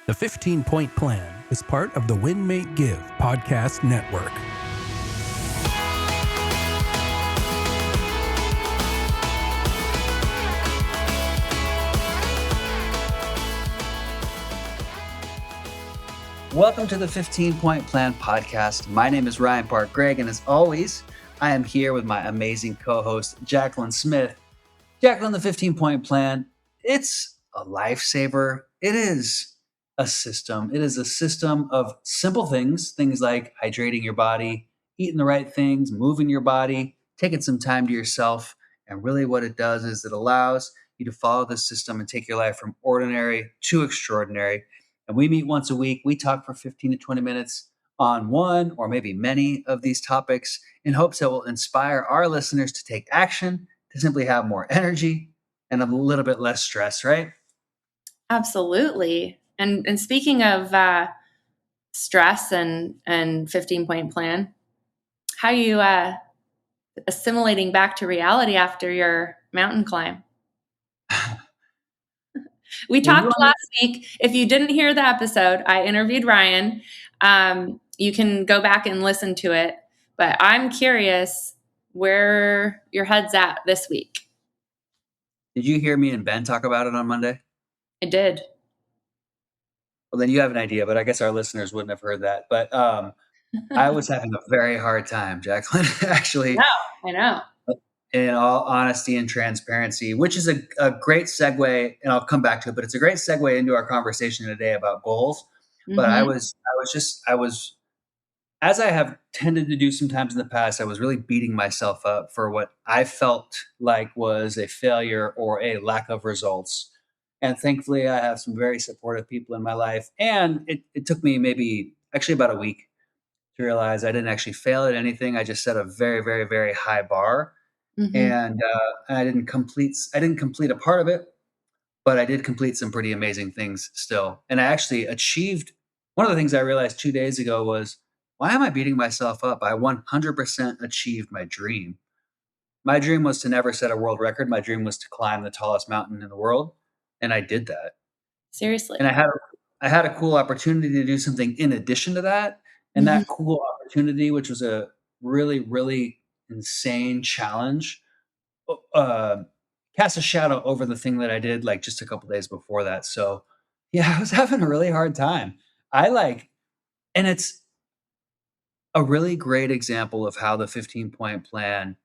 The 15-Point Plan is part of the Win, Make, Give podcast network. Welcome to the 15-Point Plan podcast. My name is Ryan Park Greigg, and as always, I am here with my amazing co-host, Jacqueline Smith. Jacqueline, the 15-Point Plan, it's a lifesaver. It is a system. It is a system of simple things like hydrating your body, eating the right things, moving your body, taking some time to yourself. And really what it does is it allows you to follow the system and take your life from ordinary to extraordinary. And we meet once a week. We talk for 15 to 20 minutes on one or maybe many of these topics in hopes that will inspire our listeners to take action, to simply have more energy and a little bit less stress, right? Absolutely. And speaking of stress and 15-point plan, how you assimilating back to reality after your mountain climb? We talked last week. If you didn't hear the episode, I interviewed Ryan. You can go back and listen to it. But I'm curious where your head's at this week. Did you hear me and Ben talk about it on Monday? I did. Well, then you have an idea, but I guess our listeners wouldn't have heard that. But I was having a very hard time, Jacqueline, actually. I know. In all honesty and transparency, which is a great segue, and I'll come back to it, but it's a great segue into our conversation today about goals. Mm-hmm. But I was, as I have tended to do sometimes in the past, I was really beating myself up for what I felt like was a failure or a lack of results. And thankfully, I have some very supportive people in my life. And it took me maybe actually about a week to realize I didn't actually fail at anything. I just set a very, very, very high bar. Mm-hmm. And I didn't complete a part of it, but I did complete some pretty amazing things still. And I actually achieved one of the things I realized 2 days ago was, why am I beating myself up? I 100% achieved my dream. My dream was to never set a world record. My dream was to climb the tallest mountain in the world. And I did that. Seriously. And I had a cool opportunity to do something in addition to that. And that cool opportunity, which was a really, really insane challenge, cast a shadow over the thing that I did like just a couple days before that. So yeah, I was having a really hard time. And it's a really great example of how the 15-point plan,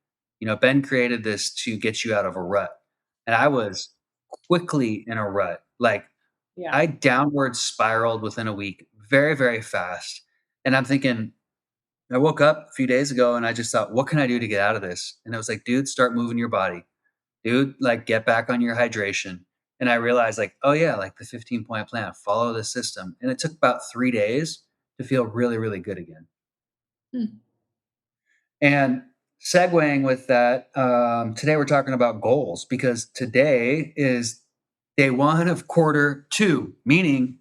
Ben created this to get you out of a rut. And I was quickly in a rut. I downward spiraled within a week very, very fast. And I'm thinking, I woke up a few days ago and I just thought, what can I do to get out of this? And I was like, dude, start moving your body. Dude, get back on your hydration. And I realized oh yeah, the 15-point plan, follow the system. And it took about 3 days to feel really, really good again. And segueing with that, today we're talking about goals because today is day 1 of quarter 2, meaning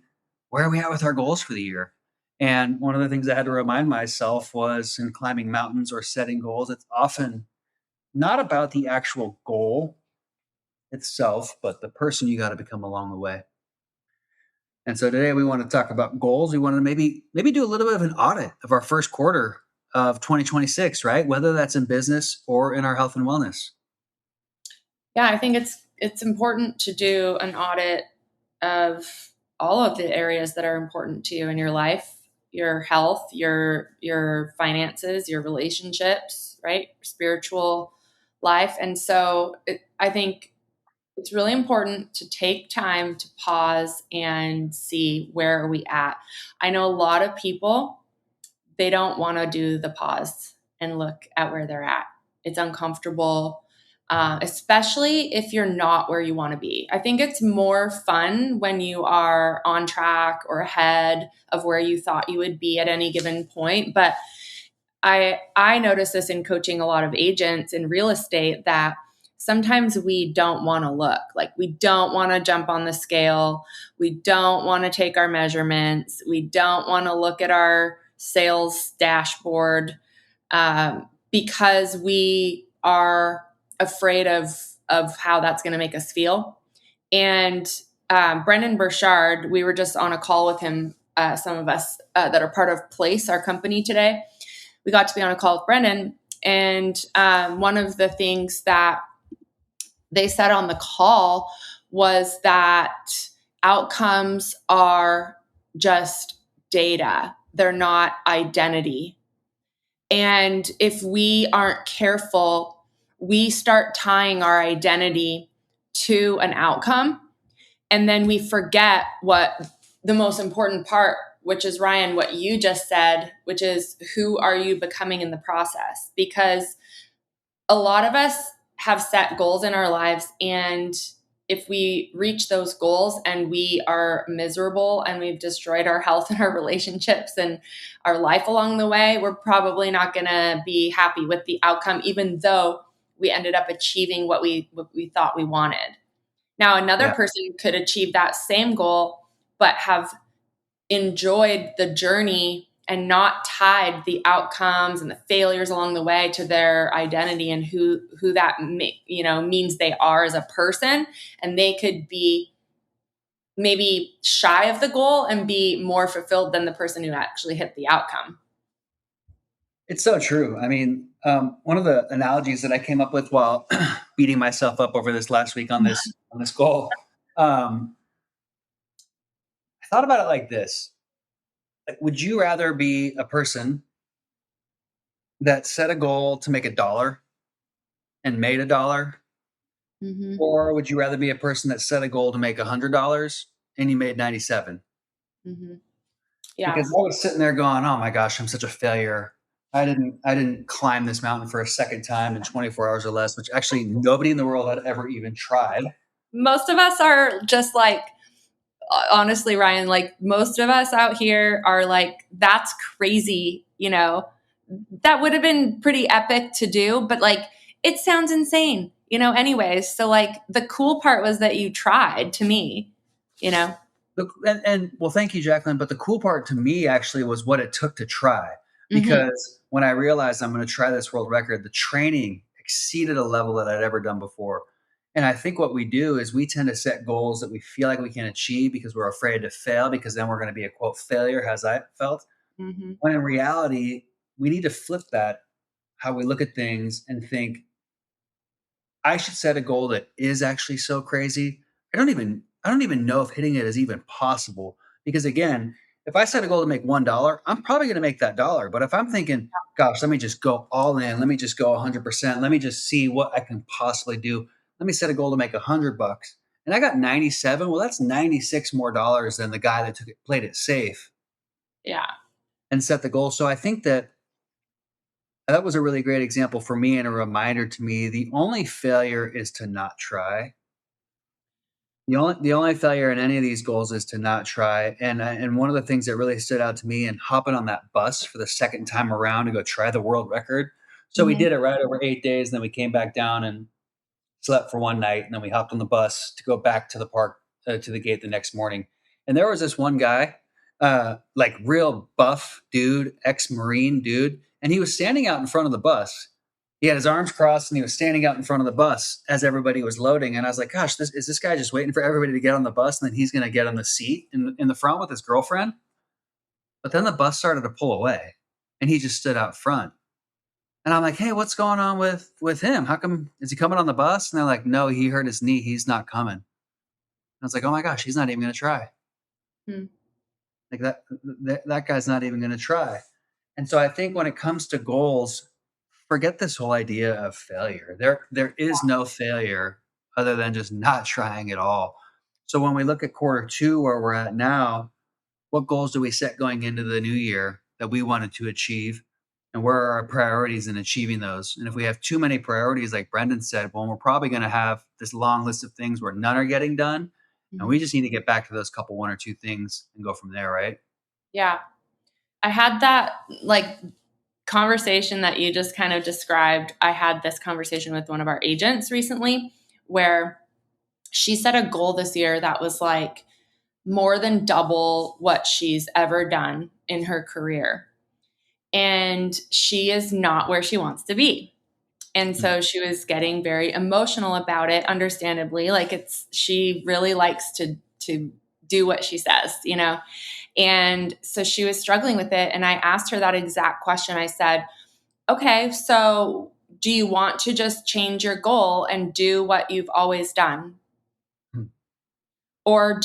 where are we at with our goals for the year? And one of the things I had to remind myself was in climbing mountains or setting goals, it's often not about the actual goal itself, but the person you got to become along the way. And so today we want to talk about goals. We want to maybe do a little bit of an audit of our first quarter of 2026, right? Whether that's in business or in our health and wellness. Yeah, I think it's important to do an audit of all of the areas that are important to you in your life. Your health, your finances, your relationships, right? Spiritual life. And so I think it's really important to take time to pause and see where are we at. I know a lot of people, they don't want to do the pause and look at where they're at. It's uncomfortable. Especially if you're not where you want to be. I think it's more fun when you are on track or ahead of where you thought you would be at any given point. But I notice this in coaching a lot of agents in real estate that sometimes we don't want to look. We don't want to jump on the scale. We don't want to take our measurements. We don't want to look at our sales dashboard because we are afraid of how that's going to make us feel. And Brendan Burchard, we were just on a call with him, some of us that are part of Place, our company today. We got to be on a call with Brendan. And one of the things that they said on the call was that outcomes are just data. They're not identity. And if we aren't careful, we start tying our identity to an outcome. And then we forget what the most important part, which is, Ryan, what you just said, which is, who are you becoming in the process? Because a lot of us have set goals in our lives, and if we reach those goals and we are miserable and we've destroyed our health and our relationships and our life along the way, we're probably not going to be happy with the outcome, even though we ended up achieving what we thought we wanted. Now, another person could achieve that same goal, but have enjoyed the journey and not tied the outcomes and the failures along the way to their identity and who that means they are as a person. And they could be maybe shy of the goal and be more fulfilled than the person who actually hit the outcome. It's so true. I mean, one of the analogies that I came up with while beating myself up over this last week on this goal, I thought about it like this. Would you rather be a person that set a goal to make $1 and made $1? Mm-hmm. Or would you rather be a person that set a goal to make $100 and you made 97? Mm-hmm. Yeah. Because I was sitting there going, oh my gosh, I'm such a failure. I didn't climb this mountain for a second time in 24 hours or less, which actually nobody in the world had ever even tried. Most of us are just like, honestly, Ryan, like most of us out here are like, that's crazy, that would have been pretty epic to do, but like, it sounds insane, anyways. So like the cool part was that you tried, to me, And well, thank you, Jacqueline. But the cool part to me actually was what it took to try. Because when I realized I'm going to try this world record, the training exceeded a level that I'd ever done before. And I think what we do is we tend to set goals that we feel like we can achieve because we're afraid to fail, because then we're going to be a quote failure, as I felt. Mm-hmm. When in reality, we need to flip that, how we look at things, and think, I should set a goal that is actually so crazy. I don't even know if hitting it is even possible. Because again, if I set a goal to make $1, I'm probably going to make that dollar. But if I'm thinking, gosh, let me just go all in, let me just go 100%, let me just see what I can possibly do. Let me set a goal to make $100, and I got 97. Well, that's 96 more dollars than the guy that played it safe. Yeah. And set the goal. So I think that was a really great example for me and a reminder to me. The only failure is to not try. The only failure in any of these goals is to not try. And one of the things that really stood out to me, and hopping on that bus for the second time around to go try the world record. So we did it right over 8 days, and then we came back down and slept for one night, and then we hopped on the bus to go back to the park, to the gate the next morning. And there was this one guy, like real buff dude, ex-Marine dude, and he was standing out in front of the bus. He had his arms crossed and he was standing out in front of the bus as everybody was loading. And I was like, gosh, is this guy just waiting for everybody to get on the bus, and then he's going to get on the seat in the front with his girlfriend? But then the bus started to pull away and he just stood out front. And I'm like, hey, what's going on with him? How come, is he coming on the bus? And they're like, no, he hurt his knee. He's not coming. And I was like, oh my gosh, he's not even going to try. Like that guy's not even going to try. And so I think when it comes to goals, forget this whole idea of failure. There is no failure other than just not trying at all. So when we look at Q2, where we're at now, what goals do we set going into the new year that we wanted to achieve? And where are our priorities in achieving those? And if we have too many priorities, like Brendan said, well, we're probably going to have this long list of things where none are getting done. And we just need to get back to those couple, one or two things, and go from there, right? Yeah. I had that like conversation that you just kind of described. I had this conversation with one of our agents recently where she set a goal this year that was like more than double what she's ever done in her career. And she is not where she wants to be. And so she was getting very emotional about it, understandably. Like she really likes to to do what she says, you know? And so she was struggling with it. And I asked her that exact question. I said, okay, so do you want to just change your goal and do what you've always done? Or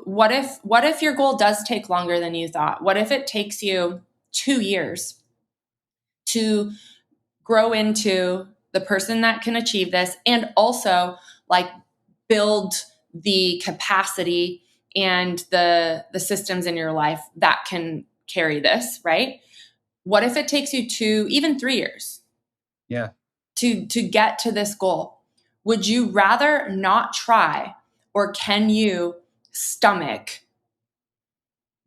what if your goal does take longer than you thought? What if it takes you 2 years to grow into the person that can achieve this, and also like build the capacity and the systems in your life that can carry this, right? What if it takes you even 3 years? Yeah. To get to this goal? Would you rather not try, or can you stomach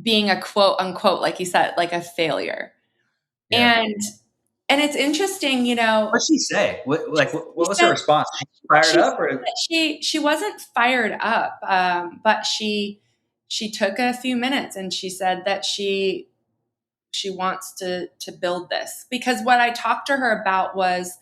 being a quote unquote, like you said, like a failure? Yeah. And it's interesting, you know. What'd she say? What was her Said, response? She fired up, or she wasn't fired up, but she took a few minutes and she said that she wants to build this, because what I talked to her about was,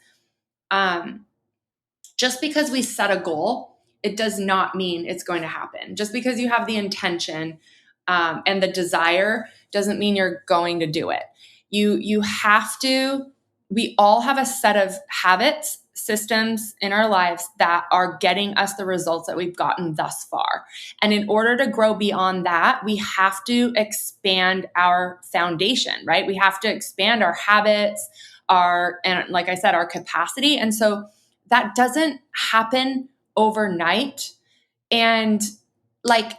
just because we set a goal, it does not mean it's going to happen. Just because you have the intention and the desire doesn't mean you're going to do it. You have to. We all have a set of habits, systems in our lives that are getting us the results that we've gotten thus far. And in order to grow beyond that, we have to expand our foundation, right? We have to expand our habits, and like I said, our capacity. And so that doesn't happen overnight. And like,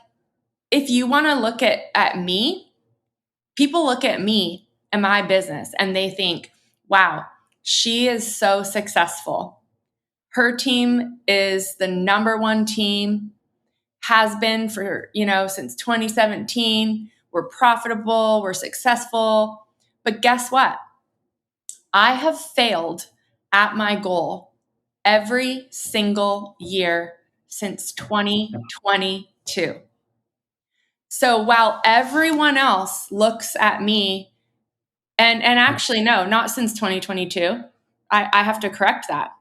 if you want to look at me, people look at me and my business and they think, wow, she is so successful. Her team is the number one team, has been for, since 2017. We're profitable, we're successful. But guess what? I have failed at my goal every single year since 2022. So while everyone else looks at me, and actually, no, not since 2022. I have to correct that.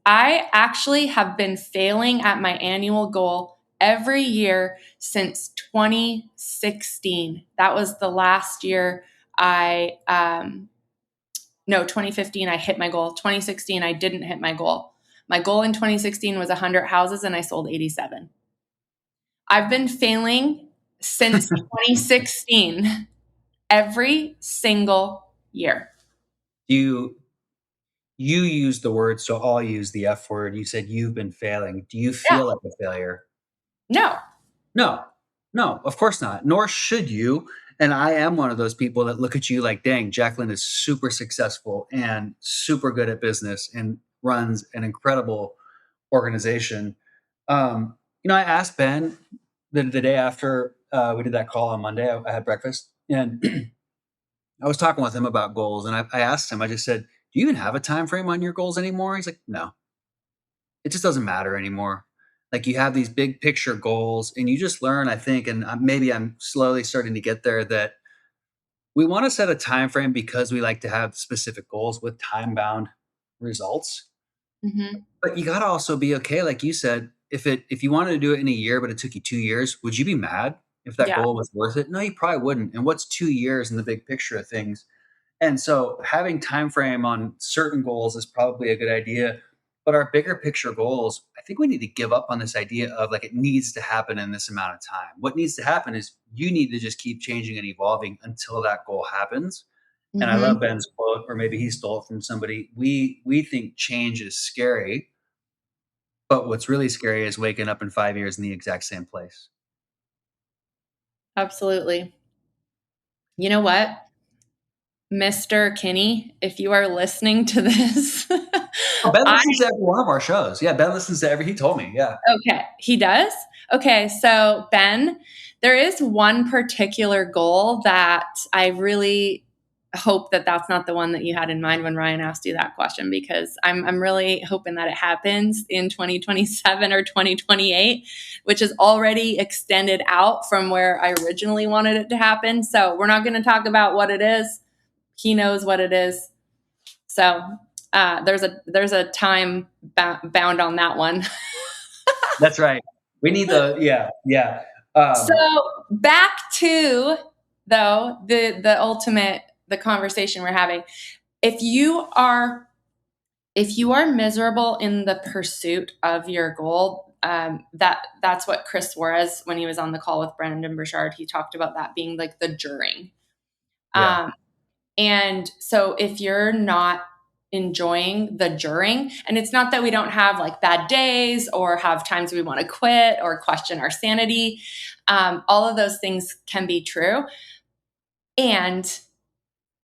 I actually have been failing at my annual goal every year since 2016. That was the last year 2015, I hit my goal. 2016, I didn't hit my goal. My goal in 2016 was 100 houses and I sold 87. I've been failing since 2016 every single year. you use the word, so I'll use the F word. You said you've been failing. Do you feel like a failure? No. No, of course not. Nor should you. And I am one of those people that look at you like, dang, Jacqueline is super successful and super good at business and runs an incredible organization. I asked Ben the day after we did that call on Monday. I had breakfast and I was talking with him about goals, and I asked him. I just said, "Do you even have a time frame on your goals anymore?" He's like, "No, it just doesn't matter anymore. Like you have these big picture goals, and you just learn. I think, and maybe I'm slowly starting to get there, that we want to set a time frame because we like to have specific goals with time bound results. Mm-hmm. But you got to also be okay, like you said. If you wanted to do it in a year, but it took you 2 years, would you be mad if that Yeah. goal was worth it? No, you probably wouldn't. And what's 2 years in the big picture of things? And so having time frame on certain goals is probably a good idea. But our bigger picture goals, I think we need to give up on this idea of like it needs to happen in this amount of time. What needs to happen is you need to just keep changing and evolving until that goal happens. And I Mm-hmm. love Ben's quote, or maybe he stole it from somebody. We think change is scary, but what's really scary is waking up in 5 years in the exact same place. Absolutely. You know what, Mr. Kinney, if you are listening to this, Oh, Ben listens to every one of our shows. Yeah, Ben listens to every. He told me. Yeah. Okay, he does? Okay, so Ben, there is one particular goal that I really hope that that's not the one that you had in mind when Ryan asked you that question, because I'm really hoping that it happens in 2027 or 2028, which is already extended out from where I originally wanted it to happen. So we're not going to talk about what it is. He knows what it is. So there's a time bound on that one. That's right. We need the, yeah. So back to, though, the conversation we're having. If you are miserable in the pursuit of your goal, that's what Chris Suarez, when he was on the call with Brandon Burchard, he talked about that being like the journey. Yeah. And so if you're not enjoying the journey, and it's not that we don't have like bad days or have times we want to quit or question our sanity, all of those things can be true. And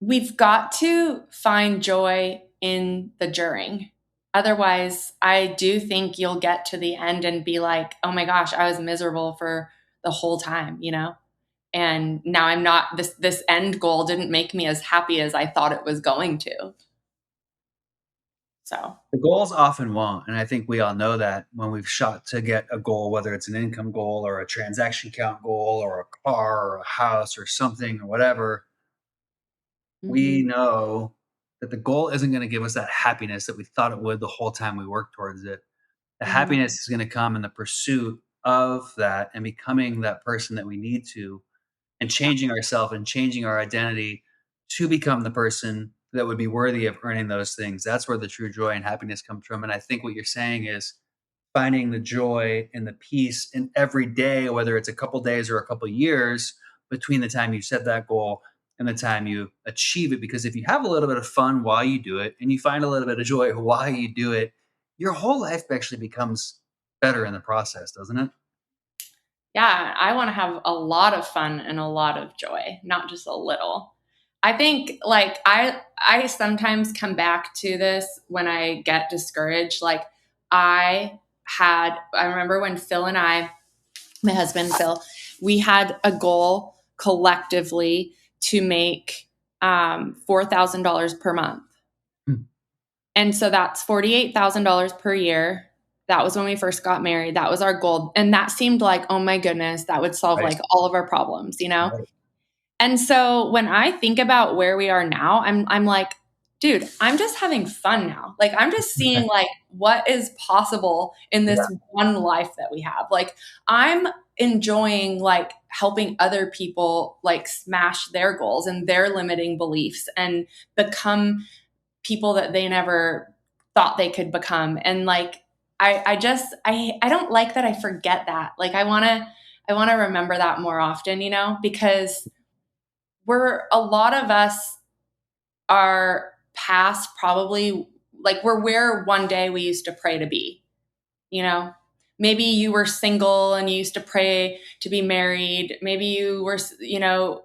we've got to find joy in the journey. Otherwise, I do think you'll get to the end and be like, oh my gosh, I was miserable for the whole time, and now I'm not, this end goal didn't make me as happy as I thought it was going to. So the goals often won't. And I think we all know that when we've shot to get a goal, whether it's an income goal or a transaction count goal or a car or a house or something or whatever, we know that the goal isn't going to give us that happiness that we thought it would the whole time we worked towards it. The happiness is going to come in the pursuit of that and becoming that person that we need to, and changing ourselves and changing our identity to become the person that would be worthy of earning those things. That's where the true joy and happiness comes from. And I think what you're saying is finding the joy and the peace in every day, whether it's a couple days or a couple years between the time you set that goal and the time you achieve it. Because if you have a little bit of fun while you do it and you find a little bit of joy while you do it, your whole life actually becomes better in the process, doesn't it? Yeah, I want to have a lot of fun and a lot of joy, not just a little. I think like I sometimes come back to this when I get discouraged. Like I remember when Phil and I, my husband Phil, we had a goal collectively to make $4,000 per month. And so that's $48,000 per year. That was when we first got married. That was our goal. And that seemed like, oh my goodness, that would solve like all of our problems, Right. And so when I think about where we are now, I'm like, dude, I'm just having fun now. Like I'm just seeing like what is possible in this one life that we have. Like I'm enjoying like helping other people like smash their goals and their limiting beliefs and become people that they never thought they could become. And like I don't like that I forget that. Like I want to remember that more often, because a lot of us are past probably like we're where one day we used to pray to be, maybe you were single and you used to pray to be married. Maybe you were,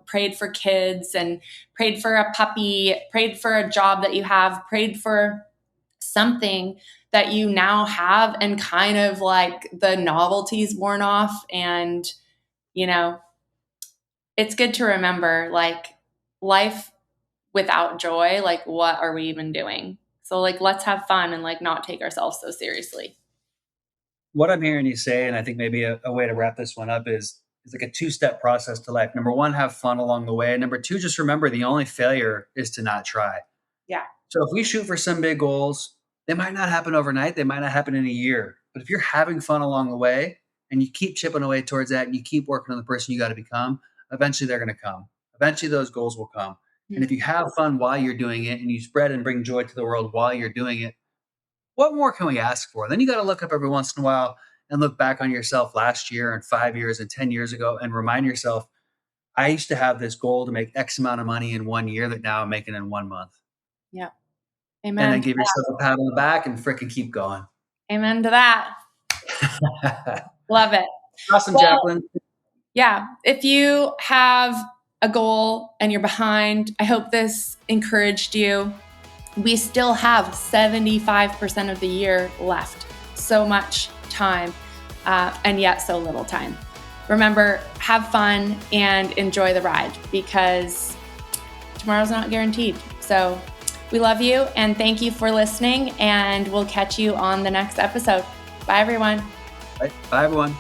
prayed for kids and prayed for a puppy, prayed for a job that you have, prayed for something that you now have, and kind of like the novelty's worn off. And, it's good to remember like life without joy, like what are we even doing? So like, let's have fun and like not take ourselves so seriously. What I'm hearing you say, and I think maybe a way to wrap this one up is like a 2-step process to life. Number 1, have fun along the way. And number 2, just remember the only failure is to not try. Yeah. So if we shoot for some big goals, they might not happen overnight. They might not happen in a year. But if you're having fun along the way and you keep chipping away towards that and you keep working on the person you got to become, eventually they're going to come. Eventually those goals will come. Mm-hmm. And if you have fun while you're doing it and you spread and bring joy to the world while you're doing it, what more can we ask for? Then you got to look up every once in a while and look back on yourself last year and 5 years and 10 years ago and remind yourself, I used to have this goal to make X amount of money in 1 year that now I'm making in 1 month. Yeah. Amen. And then give yourself a pat on the back and frickin' keep going. Amen to that. Love it. Awesome, well, Jacqueline. Yeah. If you have a goal and you're behind, I hope this encouraged you. We still have 75% of the year left. So much time, and yet so little time. Remember, have fun and enjoy the ride, because tomorrow's not guaranteed. So we love you and thank you for listening, and we'll catch you on the next episode. Bye, everyone. Bye, everyone.